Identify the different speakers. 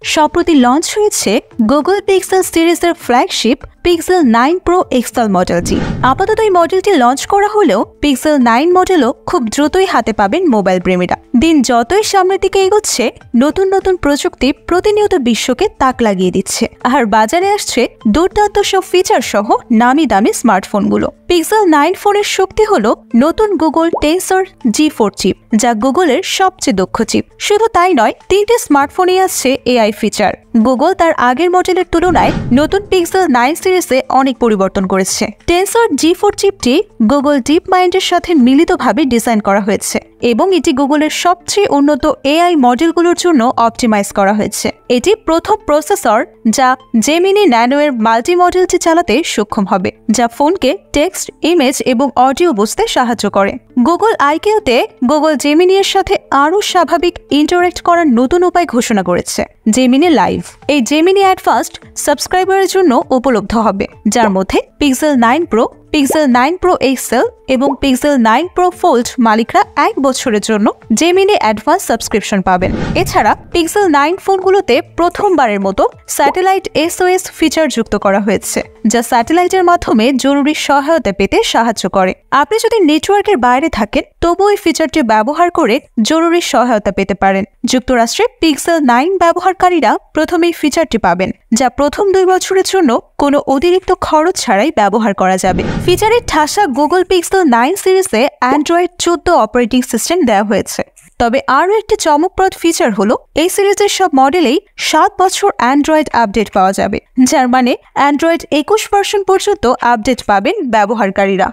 Speaker 1: সম্প্রতি লঞ্চ হয়েছে Google pixel সিরিজের ফ্ল্যাগশিপ পিক্সেল 9 প্রো এক্সএল মডেলটি। আপাতত এই মডেলটি লঞ্চ করা হলেও পিক্সেল 9 মডেলও খুব দ্রুতই হাতে পাবেন মোবাইল প্রেমীরা। দিন যতই সামনের দিকে এগোচ্ছে, নতুন নতুন প্রযুক্তি প্রতিনিয়ত বিশ্বকে তাক লাগিয়ে দিচ্ছে, আর বাজারে আসছে দুর্দান্ত সব ফিচার সহ নামি দামি স্মার্টফোনগুলো। পিক্সেল 9 ফোনের শক্তি হলো নতুন গুগল টেন্সর G4 চিপ, যা গুগলের সবচেয়ে দক্ষ চিপ। শুধু তাই নয়, 3টে স্মার্টফোনে আসছে AI ফিচার। গুগল তার আগের মডেলের তুলনায় নতুন পিক্সেল 9 সিরিজে অনেক পরিবর্তন করেছে। টেন্সর G4 চিপটি গুগল ডিপ মাইন্ডের সাথে মিলিতভাবে ডিজাইন করা হয়েছে এবং এটি গুগলের সবচেয়ে উন্নত AI মডেলগুলোর জন্য অপটিমাইজ করা হয়েছে। এটি প্রথম প্রসেসর যা জেমিনি ন্যানো এর মাল্টি মডেলটি চালাতে সক্ষম হবে, যা ফোনকে টেক্সট, ইমেজ এবং অডিও বুঝতে সাহায্য করে। গুগল আইকিউতে গুগল জেমিনি এর সাথে আরও স্বাভাবিক ইন্টারেক্ট করার নতুন উপায় ঘোষণা করেছে, জেমিনি লাইভ। এই জেমিনি অ্যাডভান্সড সাবস্ক্রাইবারের জন্য উপলব্ধ হবে, যার মধ্যে pixel 9 pro, pixel 9 pro XL এবং পিক্সেল 9 প্রো ফোল্ড মালিকরা 1 বছরের জন্য জেমিনি অ্যাডভান্স সাবস্ক্রিপশন পাবেন। এছাড়া পিক্সেল 9 ফোনগুলোতে প্রথমবারের মতো স্যাটেলাইট SOS ফিচার যুক্ত করা হয়েছে, যা স্যাটেলাইটের মাধ্যমে জরুরি সহায়তা পেতে সাহায্য করে। আপনি যদি নেটওয়ার্কের বাইরে থাকেন, তবুও এই ফিচারটি ব্যবহার করে জরুরি সহায়তা পেতে পারেন। যুক্তরাষ্ট্রে পিক্সেল 9 ব্যবহারকারীরা প্রথমে এই ফিচারটি পাবেন, যা প্রথম 2 বছরের জন্য কোনো অতিরিক্ত খরচ ছাড়াই ব্যবহার করা যাবে। ফিচারের ঠাসা গুগল পিক্সেল 9 সিরিজে অ্যান্ড্রয়েড 14 অপারেটিং সিস্টেম দেওয়া হয়েছে। তবে আরও একটি চমকপ্রদ ফিচার হলো এই সিরিজের সব মডেলেই 7 বছর অ্যান্ড্রয়েড আপডেট পাওয়া যাবে, যার মানে অ্যান্ড্রয়েড 21 ভার্সন পর্যন্ত আপডেট পাবেন ব্যবহারকারীরা।